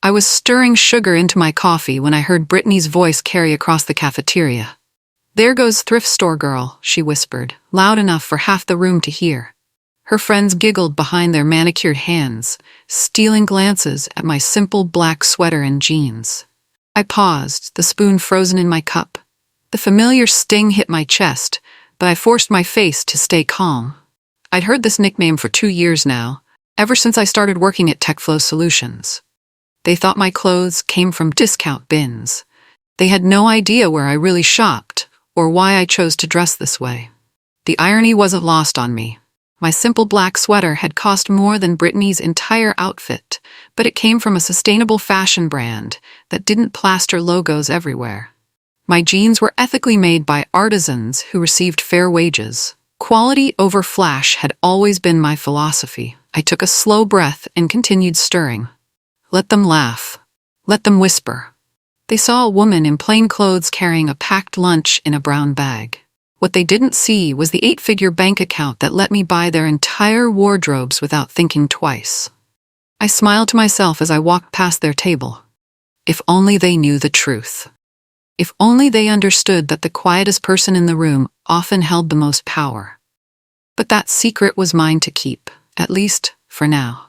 I was stirring sugar into my coffee when I heard Brittany's voice carry across the cafeteria. "There goes thrift store girl," she whispered, loud enough for half the room to hear. Her friends giggled behind their manicured hands, stealing glances at my simple black sweater and jeans. I paused, the spoon frozen in my cup. The familiar sting hit my chest, but I forced my face to stay calm. I'd heard this nickname for 2 years now, ever since I started working at TechFlow Solutions. They thought my clothes came from discount bins. They had no idea where I really shopped, or why I chose to dress this way. The irony wasn't lost on me. My simple black sweater had cost more than Brittany's entire outfit, but it came from a sustainable fashion brand that didn't plaster logos everywhere. My jeans were ethically made by artisans who received fair wages. Quality over flash had always been my philosophy. I took a slow breath and continued stirring. Let them laugh. Let them whisper. They saw a woman in plain clothes carrying a packed lunch in a brown bag. What they didn't see was the 8-figure bank account that let me buy their entire wardrobes without thinking twice. I smiled to myself as I walked past their table. If only they knew the truth. If only they understood that the quietest person in the room often held the most power. But that secret was mine to keep, at least for now.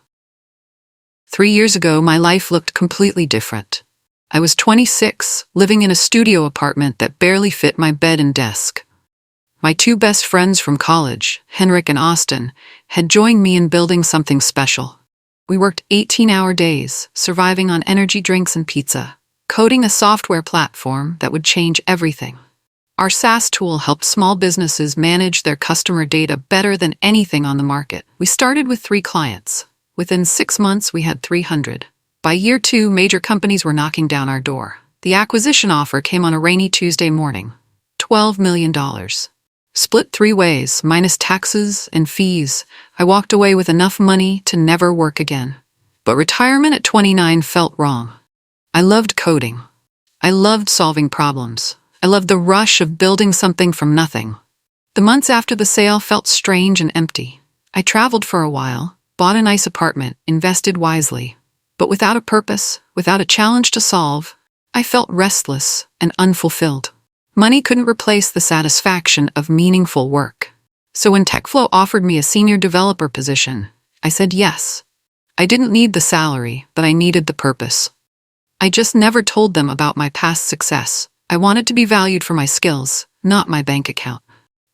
3 years ago, my life looked completely different. I was 26, living in a studio apartment that barely fit my bed and desk. My 2 best friends from college, Henrik and Austin, had joined me in building something special. We worked 18-hour days, surviving on energy drinks and pizza, coding a software platform that would change everything. Our SaaS tool helped small businesses manage their customer data better than anything on the market. We started with 3 clients. Within 6 months, we had 300. By year 2, major companies were knocking down our door. The acquisition offer came on a rainy Tuesday morning. $12 million. Split 3 ways, minus taxes and fees. I walked away with enough money to never work again. But retirement at 29 felt wrong. I loved coding. I loved solving problems. I loved the rush of building something from nothing. The months after the sale felt strange and empty. I traveled for a while, bought a nice apartment, invested wisely. But without a purpose, without a challenge to solve, I felt restless and unfulfilled. Money couldn't replace the satisfaction of meaningful work. So when TechFlow offered me a senior developer position, I said yes. I didn't need the salary, but I needed the purpose. I just never told them about my past success. I wanted to be valued for my skills, not my bank account.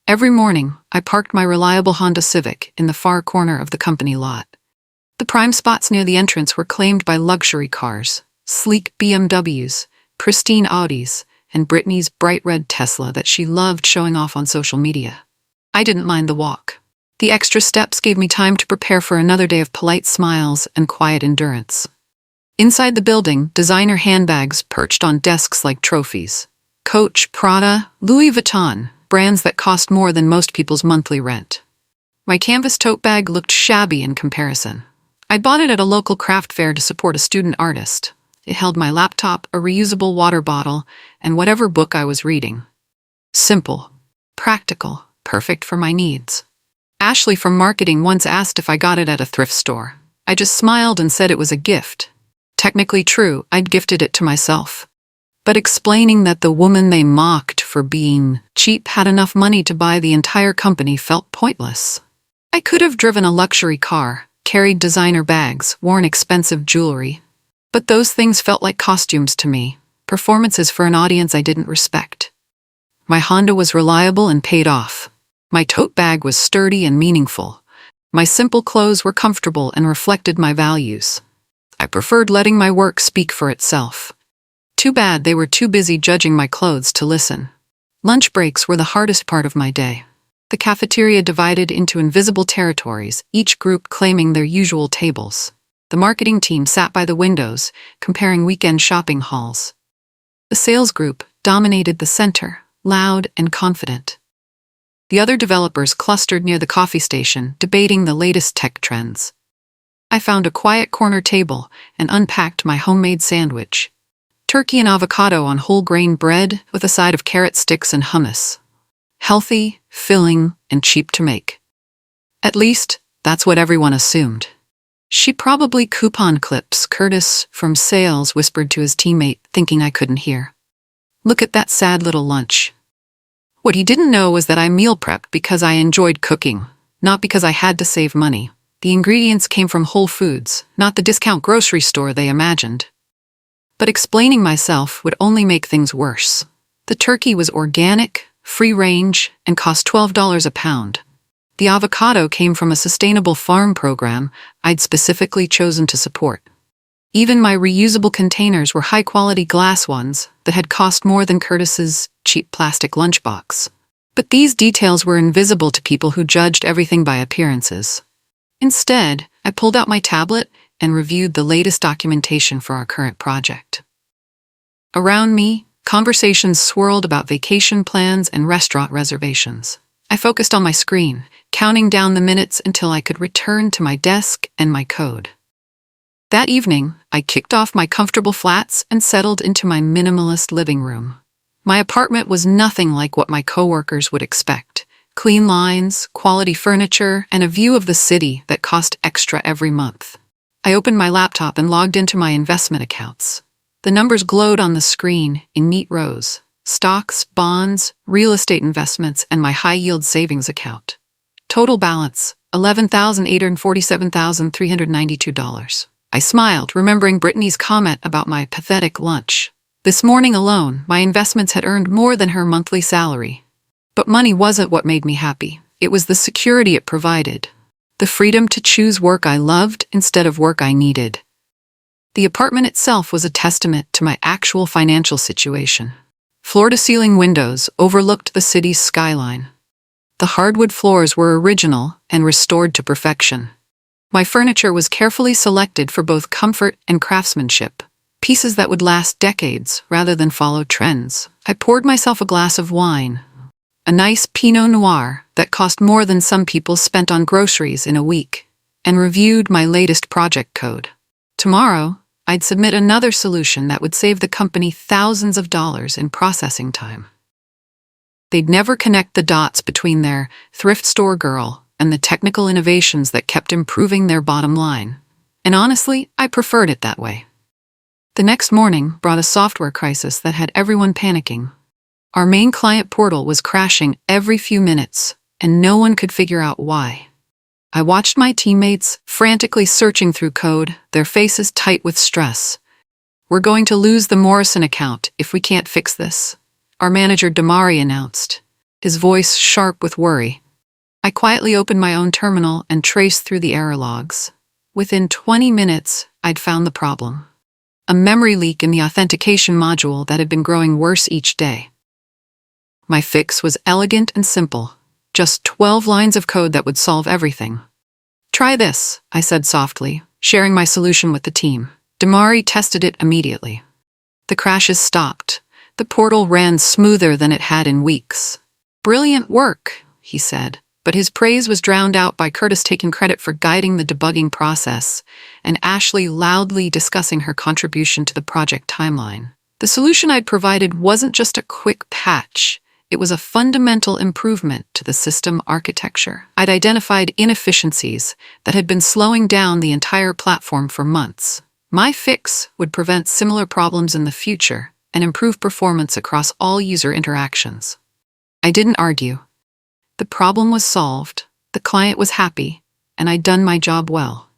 Every morning, I parked my reliable Honda Civic in the far corner of the company lot. The prime spots near the entrance were claimed by luxury cars, sleek BMWs, pristine Audis, and Brittany's bright red Tesla that she loved showing off on social media. I didn't mind the walk. The extra steps gave me time to prepare for another day of polite smiles and quiet endurance. Inside the building, designer handbags perched on desks like trophies. Coach, Prada, Louis Vuitton, brands that cost more than most people's monthly rent. My canvas tote bag looked shabby in comparison. I bought it at a local craft fair to support a student artist. It held my laptop, a reusable water bottle, and whatever book I was reading. Simple, practical, perfect for my needs. Ashley from marketing once asked if I got it at a thrift store. I just smiled and said it was a gift. Technically true, I'd gifted it to myself. But explaining that the woman they mocked for being cheap had enough money to buy the entire company felt pointless. I could have driven a luxury car, carried designer bags, worn expensive jewelry. But those things felt like costumes to me, performances for an audience I didn't respect. My Honda was reliable and paid off. My tote bag was sturdy and meaningful. My simple clothes were comfortable and reflected my values. I preferred letting my work speak for itself. Too bad they were too busy judging my clothes to listen. Lunch breaks were the hardest part of my day. The cafeteria divided into invisible territories, each group claiming their usual tables. The marketing team sat by the windows, comparing weekend shopping hauls. The sales group dominated the center, loud and confident. The other developers clustered near the coffee station, debating the latest tech trends. I found a quiet corner table and unpacked my homemade sandwich. Turkey and avocado on whole grain bread with a side of carrot sticks and hummus. Healthy, filling, and cheap to make. At least, that's what everyone assumed. She probably coupon clips, Curtis from sales whispered to his teammate, thinking I couldn't hear. Look at that sad little lunch. What he didn't know was that I meal prepped because I enjoyed cooking, not because I had to save money. The ingredients came from Whole Foods, not the discount grocery store they imagined. But explaining myself would only make things worse. The turkey was organic, free-range, and cost $12 a pound. The avocado came from a sustainable farm program I'd specifically chosen to support. Even my reusable containers were high-quality glass ones that had cost more than Curtis's cheap plastic lunchbox. But these details were invisible to people who judged everything by appearances. Instead, I pulled out my tablet and reviewed the latest documentation for our current project. Around me, conversations swirled about vacation plans and restaurant reservations. I focused on my screen, counting down the minutes until I could return to my desk and my code. That evening, I kicked off my comfortable flats and settled into my minimalist living room. My apartment was nothing like what my coworkers would expect. Clean lines, quality furniture, and a view of the city that cost extra every month. I opened my laptop and logged into my investment accounts. The numbers glowed on the screen in neat rows: stocks, bonds, real estate investments, and my high-yield savings account. Total balance, $11,847,392. I smiled, remembering Brittany's comment about my pathetic lunch. This morning alone, my investments had earned more than her monthly salary. But money wasn't what made me happy. It was the security it provided. The freedom to choose work I loved instead of work I needed. The apartment itself was a testament to my actual financial situation. Floor-to-ceiling windows overlooked the city's skyline. The hardwood floors were original and restored to perfection. My furniture was carefully selected for both comfort and craftsmanship, pieces that would last decades rather than follow trends. I poured myself a glass of wine, a nice Pinot Noir that cost more than some people spent on groceries in a week, and reviewed my latest project code. Tomorrow, I'd submit another solution that would save the company thousands of dollars in processing time. They'd never connect the dots between their thrift store girl and the technical innovations that kept improving their bottom line. And honestly, I preferred it that way. The next morning brought a software crisis that had everyone panicking. Our main client portal was crashing every few minutes, and no one could figure out why. I watched my teammates frantically searching through code, their faces tight with stress. "We're going to lose the Morrison account if we can't fix this," our manager Damari announced, his voice sharp with worry. I quietly opened my own terminal and traced through the error logs. Within 20 minutes, I'd found the problem. A memory leak in the authentication module that had been growing worse each day. My fix was elegant and simple, just 12 lines of code that would solve everything. "Try this," I said softly, sharing my solution with the team. Damari tested it immediately. The crashes stopped. The portal ran smoother than it had in weeks. "Brilliant work," he said, but his praise was drowned out by Curtis taking credit for guiding the debugging process and Ashley loudly discussing her contribution to the project timeline. The solution I'd provided wasn't just a quick patch. It was a fundamental improvement to the system architecture. I'd identified inefficiencies that had been slowing down the entire platform for months. My fix would prevent similar problems in the future and improve performance across all user interactions. I didn't argue. The problem was solved, the client was happy, and I'd done my job well.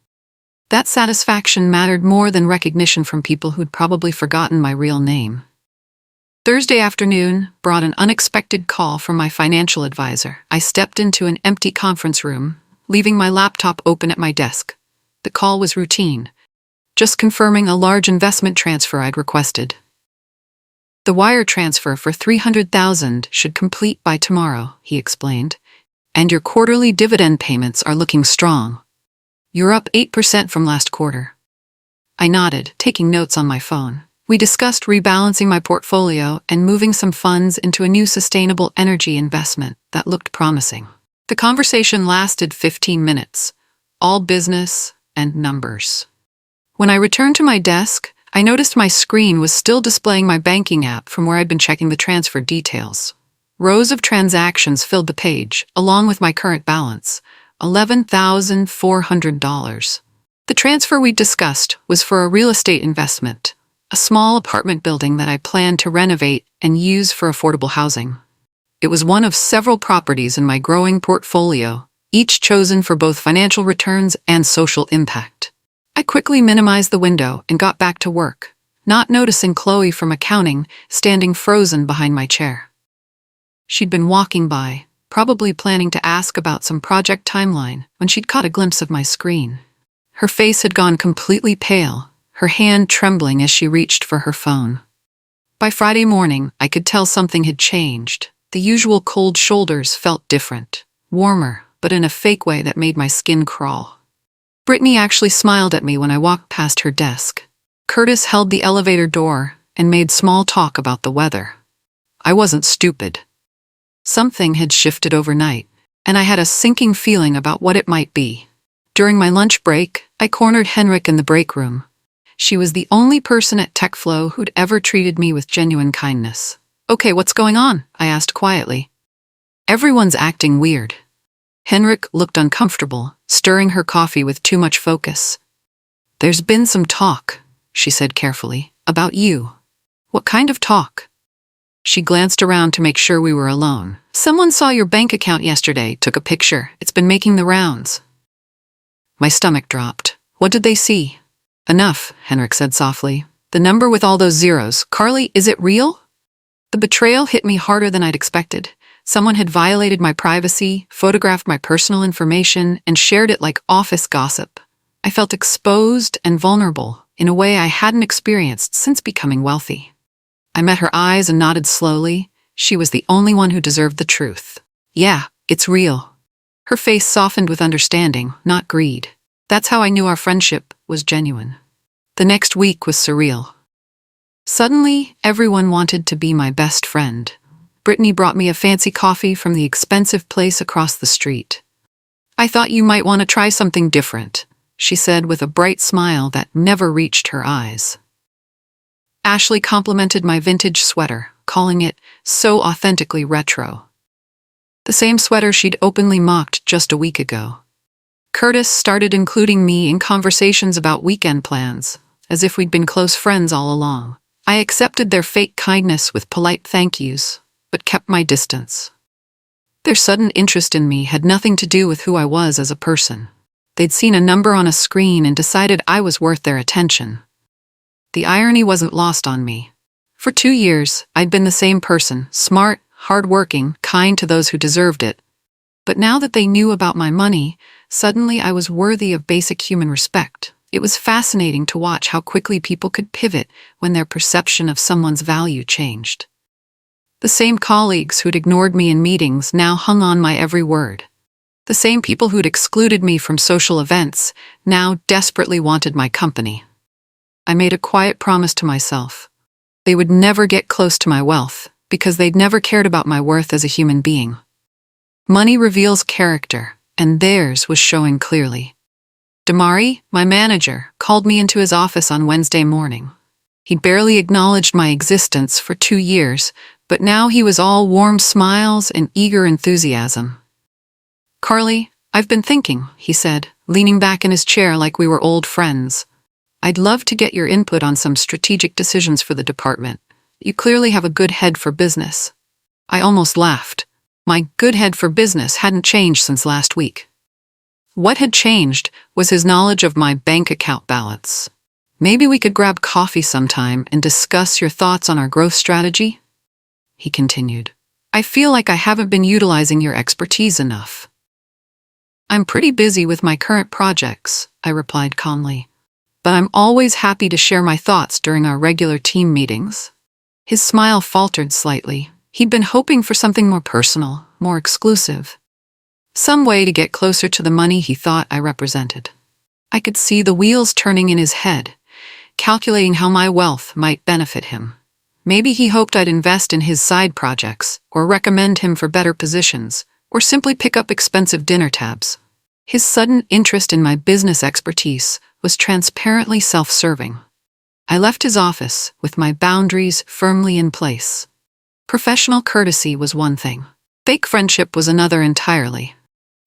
That satisfaction mattered more than recognition from people who'd probably forgotten my real name. Thursday afternoon brought an unexpected call from my financial advisor. I stepped into an empty conference room, leaving my laptop open at my desk. The call was routine, just confirming a large investment transfer I'd requested. "The wire transfer for $300,000 should complete by tomorrow," he explained, "and your quarterly dividend payments are looking strong. You're up 8% from last quarter." I nodded, taking notes on my phone. We discussed rebalancing my portfolio and moving some funds into a new sustainable energy investment that looked promising. The conversation lasted 15 minutes, all business and numbers. When I returned to my desk, I noticed my screen was still displaying my banking app from where I'd been checking the transfer details. Rows of transactions filled the page, along with my current balance, $11,400. The transfer we discussed was for a real estate investment, a small apartment building that I planned to renovate and use for affordable housing. It was one of several properties in my growing portfolio, each chosen for both financial returns and social impact. I quickly minimized the window and got back to work, not noticing Chloe from accounting standing frozen behind my chair. She'd been walking by, probably planning to ask about some project timeline, when she'd caught a glimpse of my screen. Her face had gone completely pale, her hand trembling as she reached for her phone. By Friday morning, I could tell something had changed. The usual cold shoulders felt different, warmer, but in a fake way that made my skin crawl. Brittany actually smiled at me when I walked past her desk. Curtis held the elevator door and made small talk about the weather. I wasn't stupid. Something had shifted overnight, and I had a sinking feeling about what it might be. During my lunch break, I cornered Henrik in the break room. She was the only person at TechFlow who'd ever treated me with genuine kindness. "Okay, what's going on?" I asked quietly. "Everyone's acting weird." Henrik looked uncomfortable, stirring her coffee with too much focus. "There's been some talk," she said carefully, "about you." "What kind of talk?" She glanced around to make sure we were alone. "Someone saw your bank account yesterday, took a picture. It's been making the rounds." My stomach dropped. "What did they see?" "Enough," Henrik said softly. "The number with all those zeros. Carly, is it real?" The betrayal hit me harder than I'd expected. Someone had violated my privacy, photographed my personal information, and shared it like office gossip. I felt exposed and vulnerable in a way I hadn't experienced since becoming wealthy. I met her eyes and nodded slowly. She was the only one who deserved the truth. "Yeah, it's real." Her face softened with understanding, not greed. That's how I knew our friendship was genuine. The next week was surreal. Suddenly, everyone wanted to be my best friend. Brittany brought me a fancy coffee from the expensive place across the street. "I thought you might want to try something different," she said with a bright smile that never reached her eyes. Ashley complimented my vintage sweater, calling it so authentically retro. The same sweater she'd openly mocked just a week ago. Curtis started including me in conversations about weekend plans, as if we'd been close friends all along. I accepted their fake kindness with polite thank yous, but kept my distance. Their sudden interest in me had nothing to do with who I was as a person. They'd seen a number on a screen and decided I was worth their attention. The irony wasn't lost on me. For 2 years, I'd been the same person, smart, hardworking, kind to those who deserved it. But now that they knew about my money, suddenly I was worthy of basic human respect. It was fascinating to watch how quickly people could pivot when their perception of someone's value changed. The same colleagues who'd ignored me in meetings now hung on my every word. The same people who'd excluded me from social events now desperately wanted my company. I made a quiet promise to myself. They would never get close to my wealth, because they'd never cared about my worth as a human being. Money reveals character, and theirs was showing clearly. Damari, my manager, called me into his office on Wednesday morning. He'd barely acknowledged my existence for 2 years, but now he was all warm smiles and eager enthusiasm. "Carly, I've been thinking," he said, leaning back in his chair like we were old friends. "I'd love to get your input on some strategic decisions for the department. You clearly have a good head for business." I almost laughed. My good head for business hadn't changed since last week. What had changed was his knowledge of my bank account balance. "Maybe we could grab coffee sometime and discuss your thoughts on our growth strategy?" he continued. "I feel like I haven't been utilizing your expertise enough." "I'm pretty busy with my current projects," I replied calmly. "But I'm always happy to share my thoughts during our regular team meetings." His smile faltered slightly. He'd been hoping for something more personal, more exclusive. Some way to get closer to the money he thought I represented. I could see the wheels turning in his head, calculating how my wealth might benefit him. Maybe he hoped I'd invest in his side projects, or recommend him for better positions, or simply pick up expensive dinner tabs. His sudden interest in my business expertise was transparently self-serving. I left his office with my boundaries firmly in place. Professional courtesy was one thing. Fake friendship was another entirely.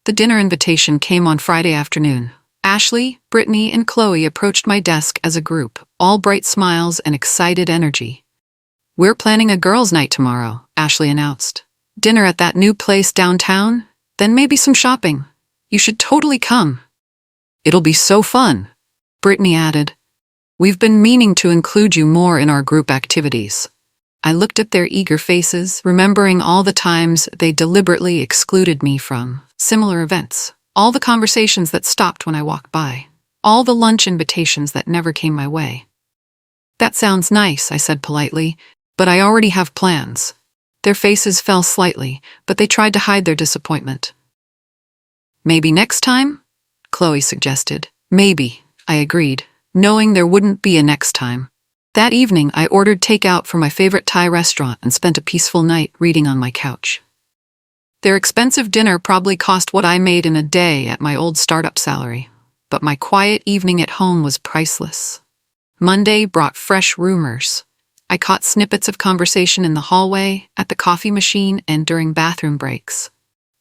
The dinner invitation came on Friday afternoon. Ashley, Brittany, and Chloe approached my desk as a group, all bright smiles and excited energy. "We're planning a girls' night tomorrow," Ashley announced. "Dinner at that new place downtown, then maybe some shopping. You should totally come." "It'll be so fun," Brittany added. "We've been meaning to include you more in our group activities." I looked at their eager faces, remembering all the times they deliberately excluded me from similar events, all the conversations that stopped when I walked by, all the lunch invitations that never came my way. "That sounds nice," I said politely, "but I already have plans." Their faces fell slightly, but they tried to hide their disappointment. "Maybe next time?" Chloe suggested. "Maybe," I agreed, knowing there wouldn't be a next time. That evening, I ordered takeout from my favorite Thai restaurant and spent a peaceful night reading on my couch. Their expensive dinner probably cost what I made in a day at my old startup salary, but my quiet evening at home was priceless. Monday brought fresh rumors. I caught snippets of conversation in the hallway, at the coffee machine, and during bathroom breaks.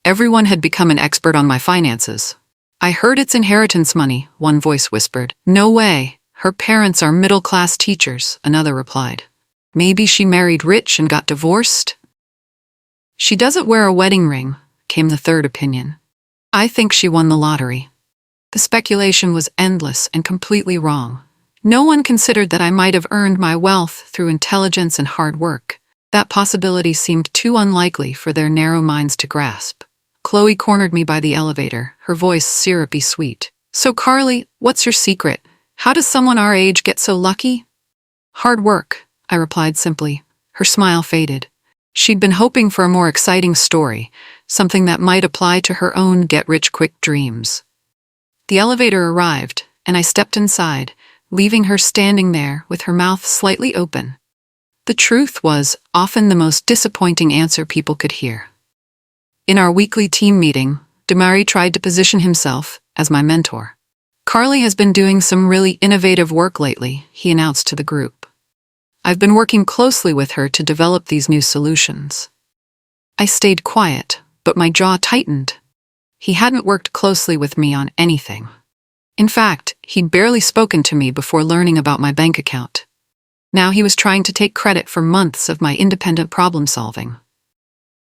Everyone had become an expert on my finances. "I heard it's inheritance money," one voice whispered. "No way. Her parents are middle-class teachers," another replied. "Maybe she married rich and got divorced?" "She doesn't wear a wedding ring," came the third opinion. "I think she won the lottery." The speculation was endless and completely wrong. No one considered that I might have earned my wealth through intelligence and hard work. That possibility seemed too unlikely for their narrow minds to grasp. Chloe cornered me by the elevator, her voice syrupy sweet. "So Carly, what's your secret? How does someone our age get so lucky?" "Hard work," I replied simply. Her smile faded. She'd been hoping for a more exciting story, something that might apply to her own get-rich-quick dreams. The elevator arrived, and I stepped inside, leaving her standing there with her mouth slightly open. The truth was often the most disappointing answer people could hear. In our weekly team meeting, Damari tried to position himself as my mentor. "Carly has been doing some really innovative work lately," he announced to the group. "I've been working closely with her to develop these new solutions." I stayed quiet, but my jaw tightened. He hadn't worked closely with me on anything. In fact, he'd barely spoken to me before learning about my bank account. Now he was trying to take credit for months of my independent problem-solving.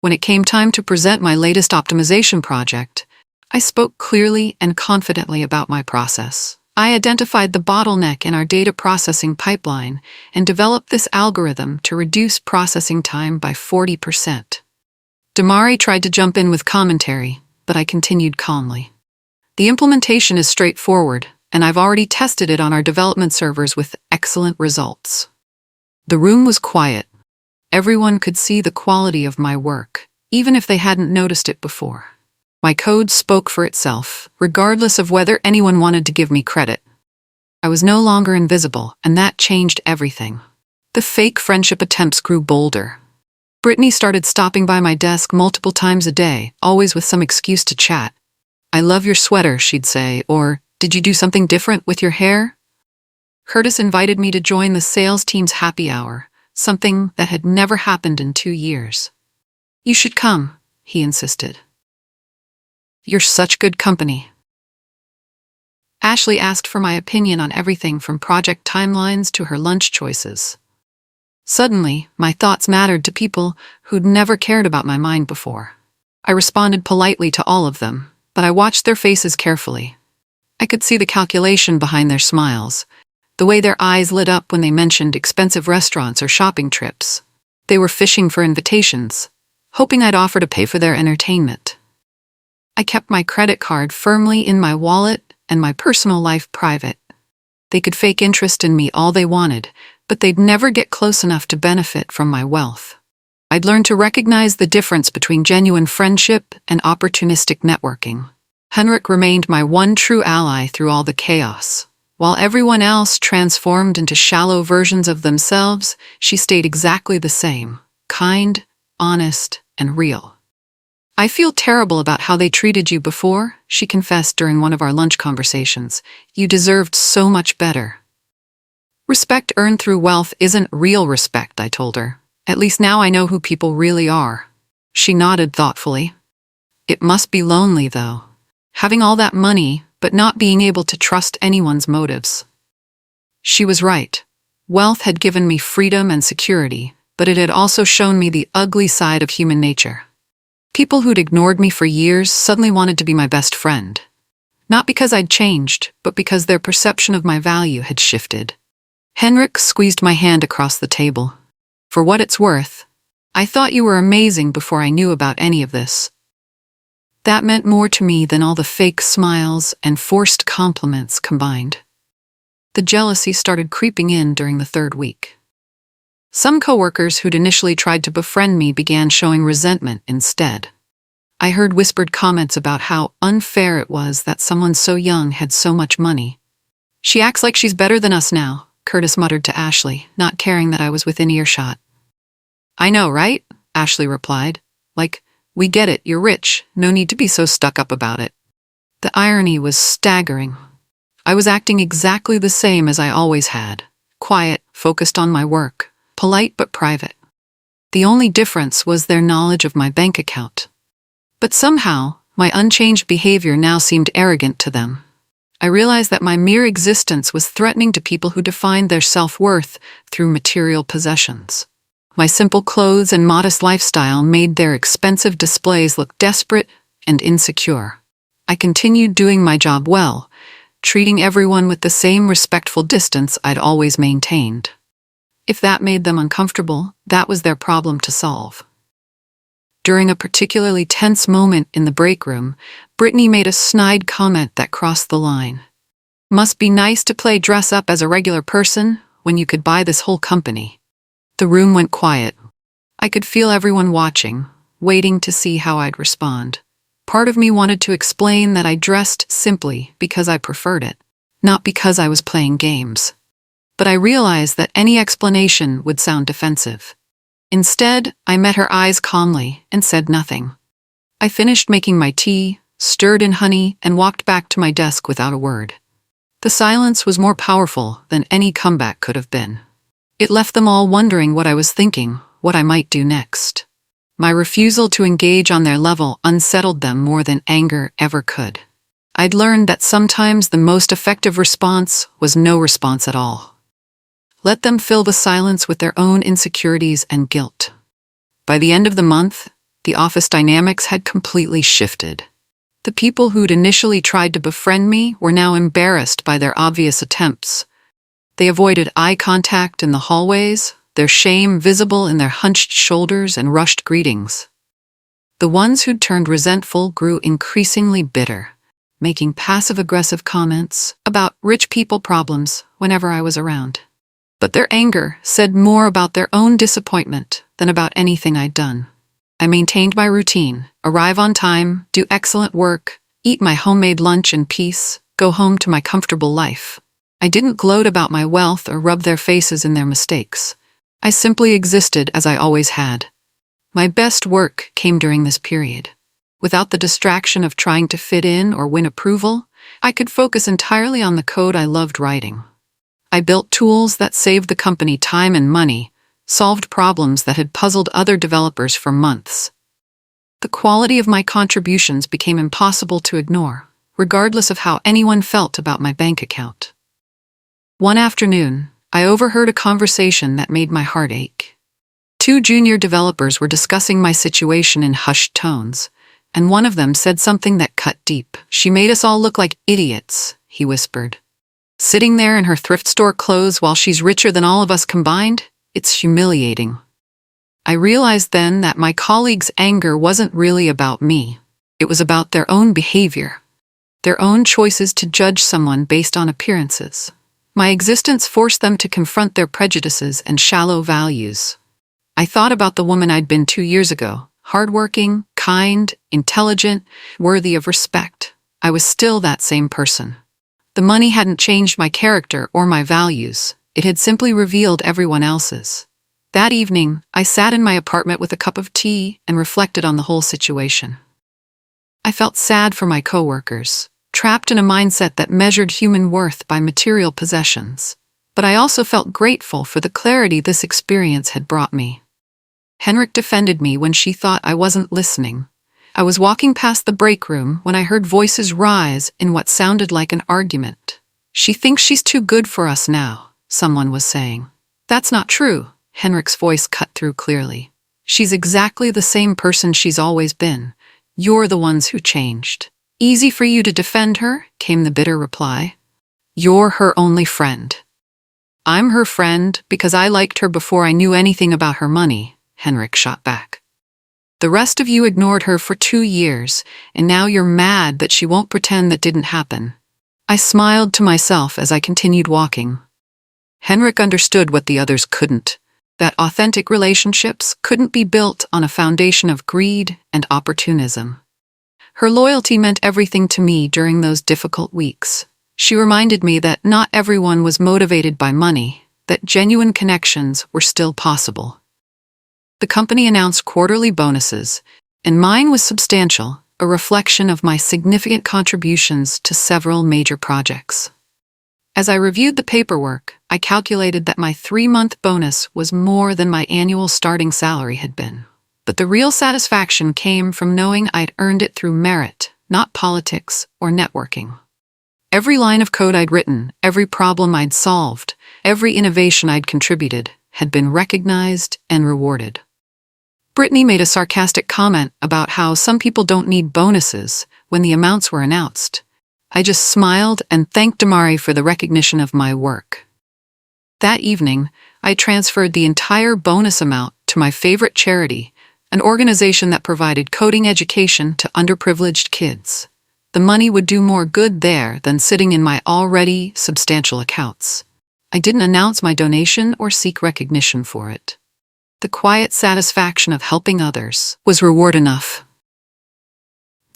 When it came time to present my latest optimization project, I spoke clearly and confidently about my process. I identified the bottleneck in our data processing pipeline and developed this algorithm to reduce processing time by 40%. Damari tried to jump in with commentary, but I continued calmly. "The implementation is straightforward, and I've already tested it on our development servers with excellent results." The room was quiet. Everyone could see the quality of my work, even if they hadn't noticed it before. My code spoke for itself, regardless of whether anyone wanted to give me credit. I was no longer invisible, and that changed everything. The fake friendship attempts grew bolder. Brittany started stopping by my desk multiple times a day, always with some excuse to chat. "I love your sweater," she'd say, or "Did you do something different with your hair?" Curtis invited me to join the sales team's happy hour, something that had never happened in 2 years. "You should come," he insisted. "You're such good company." Ashley asked for my opinion on everything from project timelines to her lunch choices. Suddenly, my thoughts mattered to people who'd never cared about my mind before. I responded politely to all of them, but I watched their faces carefully. I could see the calculation behind their smiles, the way their eyes lit up when they mentioned expensive restaurants or shopping trips. They were fishing for invitations, hoping I'd offer to pay for their entertainment. I kept my credit card firmly in my wallet and my personal life private. They could fake interest in me all they wanted, but they'd never get close enough to benefit from my wealth. I'd learned to recognize the difference between genuine friendship and opportunistic networking. Henrik remained my one true ally through all the chaos. While everyone else transformed into shallow versions of themselves, she stayed exactly the same, kind, honest, and real. "I feel terrible about how they treated you before," she confessed during one of our lunch conversations. "You deserved so much better." "Respect earned through wealth isn't real respect," I told her. "At least now I know who people really are." She nodded thoughtfully. "It must be lonely, though. Having all that money, but not being able to trust anyone's motives. She was right. Wealth had given me freedom and security, but it had also shown me the ugly side of human nature. People who'd ignored me for years suddenly wanted to be my best friend. Not because I'd changed, but because their perception of my value had shifted. Henrik squeezed my hand across the table. For what it's worth, I thought you were amazing before I knew about any of this. That meant more to me than all the fake smiles and forced compliments combined. The jealousy started creeping in during the third week. Some coworkers who'd initially tried to befriend me began showing resentment instead. I heard whispered comments about how unfair it was that someone so young had so much money. "She acts like she's better than us now," Curtis muttered to Ashley, not caring that I was within earshot. "I know, right?" Ashley replied. "Like, we get it, you're rich, no need to be so stuck up about it." The irony was staggering. I was acting exactly the same as I always had. Quiet, focused on my work, polite but private. The only difference was their knowledge of my bank account. But somehow, my unchanged behavior now seemed arrogant to them. I realized that my mere existence was threatening to people who defined their self-worth through material possessions. My simple clothes and modest lifestyle made their expensive displays look desperate and insecure. I continued doing my job well, treating everyone with the same respectful distance I'd always maintained. If that made them uncomfortable, that was their problem to solve. During a particularly tense moment in the break room, Brittany made a snide comment that crossed the line. "Must be nice to play dress up as a regular person when you could buy this whole company." The room went quiet. I could feel everyone watching, waiting to see how I'd respond. Part of me wanted to explain that I dressed simply because I preferred it, not because I was playing games. But I realized that any explanation would sound defensive. Instead, I met her eyes calmly and said nothing. I finished making my tea, stirred in honey, and walked back to my desk without a word. The silence was more powerful than any comeback could have been. It left them all wondering what I was thinking, what I might do next. My refusal to engage on their level unsettled them more than anger ever could. I'd learned that sometimes the most effective response was no response at all. Let them fill the silence with their own insecurities and guilt. By the end of the month, the office dynamics had completely shifted. The people who'd initially tried to befriend me were now embarrassed by their obvious attempts. They avoided eye contact in the hallways, their shame visible in their hunched shoulders and rushed greetings. The ones who'd turned resentful grew increasingly bitter, making passive-aggressive comments about rich people problems whenever I was around. But their anger said more about their own disappointment than about anything I'd done. I maintained my routine, arrive on time, do excellent work, eat my homemade lunch in peace, go home to my comfortable life. I didn't gloat about my wealth or rub their faces in their mistakes. I simply existed as I always had. My best work came during this period. Without the distraction of trying to fit in or win approval, I could focus entirely on the code I loved writing. I built tools that saved the company time and money, solved problems that had puzzled other developers for months. The quality of my contributions became impossible to ignore, regardless of how anyone felt about my bank account. One afternoon, I overheard a conversation that made my heart ache. Two junior developers were discussing my situation in hushed tones, and one of them said something that cut deep. "She made us all look like idiots," he whispered. "Sitting there in her thrift store clothes while she's richer than all of us combined? It's humiliating." I realized then that my colleagues' anger wasn't really about me. It was about their own behavior, their own choices to judge someone based on appearances. My existence forced them to confront their prejudices and shallow values. I thought about the woman I'd been 2 years ago, hardworking, kind, intelligent, worthy of respect. I was still that same person. The money hadn't changed my character or my values. It had simply revealed everyone else's. That evening, I sat in my apartment with a cup of tea and reflected on the whole situation. I felt sad for my coworkers, trapped in a mindset that measured human worth by material possessions. But I also felt grateful for the clarity this experience had brought me. Henrik defended me when she thought I wasn't listening. I was walking past the break room when I heard voices rise in what sounded like an argument. "She thinks she's too good for us now," someone was saying. "That's not true," Henrik's voice cut through clearly. "She's exactly the same person she's always been. You're the ones who changed." "Easy for you to defend her," came the bitter reply. "You're her only friend." "I'm her friend because I liked her before I knew anything about her money," Henrik shot back. "The rest of you ignored her for 2 years, and now you're mad that she won't pretend that didn't happen." I smiled to myself as I continued walking. Henrik understood what the others couldn't, that authentic relationships couldn't be built on a foundation of greed and opportunism. Her loyalty meant everything to me during those difficult weeks. She reminded me that not everyone was motivated by money, that genuine connections were still possible. The company announced quarterly bonuses, and mine was substantial, a reflection of my significant contributions to several major projects. As I reviewed the paperwork, I calculated that my 3-month bonus was more than my annual starting salary had been. But the real satisfaction came from knowing I'd earned it through merit, not politics or networking. Every line of code I'd written, every problem I'd solved, every innovation I'd contributed, had been recognized and rewarded. Brittany made a sarcastic comment about how some people don't need bonuses when the amounts were announced. I just smiled and thanked Damari for the recognition of my work. That evening, I transferred the entire bonus amount to my favorite charity, an organization that provided coding education to underprivileged kids. The money would do more good there than sitting in my already substantial accounts. I didn't announce my donation or seek recognition for it. The quiet satisfaction of helping others was reward enough.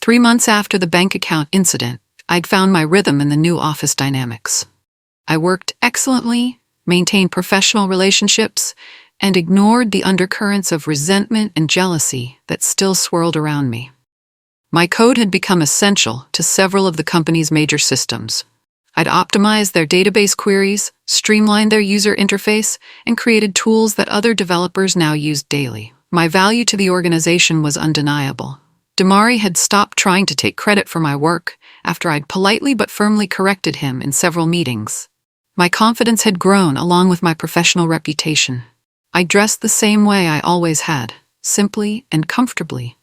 3 months after the bank account incident, I'd found my rhythm in the new office dynamics. I worked excellently, maintained professional relationships, and ignored the undercurrents of resentment and jealousy that still swirled around me. My code had become essential to several of the company's major systems. I'd optimized their database queries, streamlined their user interface, and created tools that other developers now used daily. My value to the organization was undeniable. Damari had stopped trying to take credit for my work after I'd politely but firmly corrected him in several meetings. My confidence had grown along with my professional reputation. I dressed the same way I always had, simply and comfortably.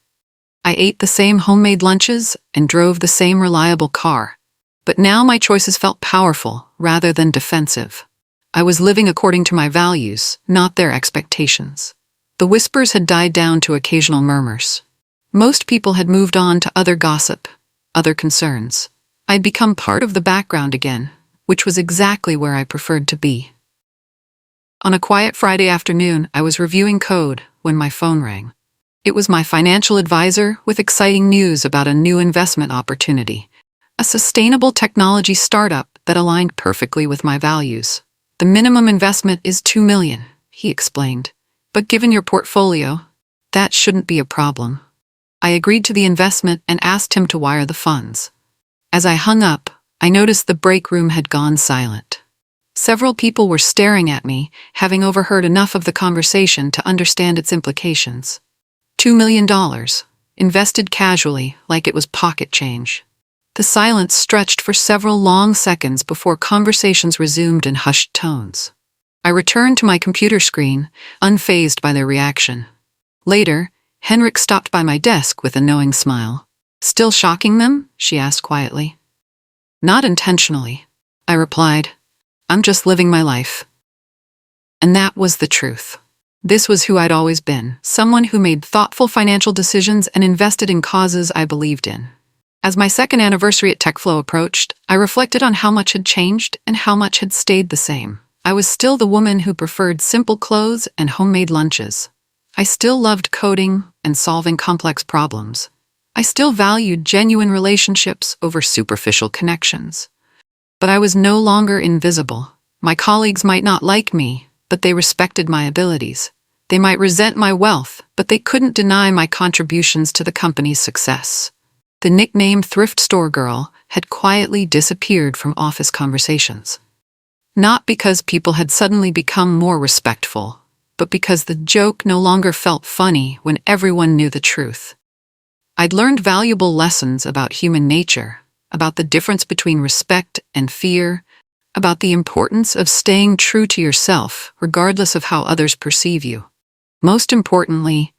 I ate the same homemade lunches and drove the same reliable car. But now my choices felt powerful rather than defensive. I was living according to my values, not their expectations. The whispers had died down to occasional murmurs. Most people had moved on to other gossip, other concerns. I'd become part of the background again, which was exactly where I preferred to be. On a quiet Friday afternoon, I was reviewing code when my phone rang. It was my financial advisor with exciting news about a new investment opportunity, a sustainable technology startup that aligned perfectly with my values. "The minimum investment is $2 million, he explained. "But given your portfolio, that shouldn't be a problem." I agreed to the investment and asked him to wire the funds. As I hung up, I noticed the break room had gone silent. Several people were staring at me, having overheard enough of the conversation to understand its implications. $2 million, invested casually, like it was pocket change. The silence stretched for several long seconds before conversations resumed in hushed tones. I returned to my computer screen, unfazed by their reaction. Later, Henrik stopped by my desk with a knowing smile. "Still shocking them?" she asked quietly. "Not intentionally," I replied. "I'm just living my life." And that was the truth. This was who I'd always been, someone who made thoughtful financial decisions and invested in causes I believed in. As my second anniversary at TechFlow approached, I reflected on how much had changed and how much had stayed the same. I was still the woman who preferred simple clothes and homemade lunches. I still loved coding and solving complex problems. I still valued genuine relationships over superficial connections. But I was no longer invisible. My colleagues might not like me, but they respected my abilities. They might resent my wealth, but they couldn't deny my contributions to the company's success. The nickname Thrift Store Girl had quietly disappeared from office conversations. Not because people had suddenly become more respectful, but because the joke no longer felt funny when everyone knew the truth. I'd learned valuable lessons about human nature, about the difference between respect and fear, about the importance of staying true to yourself, regardless of how others perceive you. Most importantly,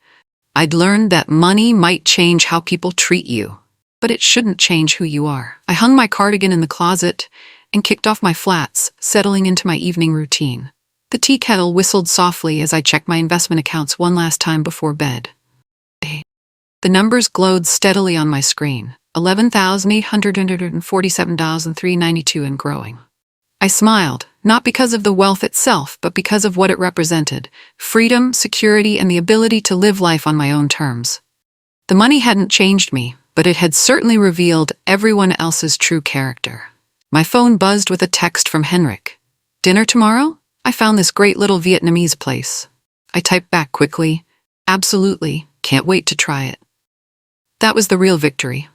I'd learned that money might change how people treat you, but it shouldn't change who you are. I hung my cardigan in the closet and kicked off my flats, settling into my evening routine. The tea kettle whistled softly as I checked my investment accounts one last time before bed. The numbers glowed steadily on my screen, $11,847,392 and growing. I smiled, not because of the wealth itself, but because of what it represented: freedom, security, and the ability to live life on my own terms. The money hadn't changed me, but it had certainly revealed everyone else's true character. My phone buzzed with a text from Henrik. "Dinner tomorrow? I found this great little Vietnamese place." I typed back quickly, "Absolutely, can't wait to try it." That was the real victory.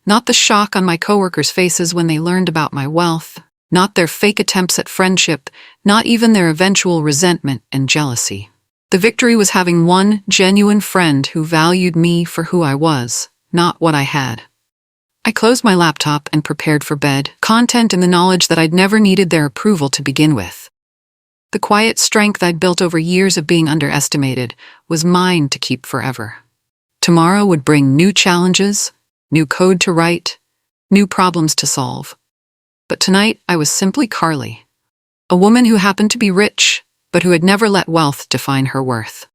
Not the shock on my coworkers' faces when they learned about my wealth, not their fake attempts at friendship, not even their eventual resentment and jealousy. The victory was having one genuine friend who valued me for who I was, not what I had. I closed my laptop and prepared for bed, content in the knowledge that I'd never needed their approval to begin with. The quiet strength I'd built over years of being underestimated was mine to keep forever. Tomorrow would bring new challenges, new code to write, new problems to solve. But tonight I was simply Carly, a woman who happened to be rich, but who had never let wealth define her worth.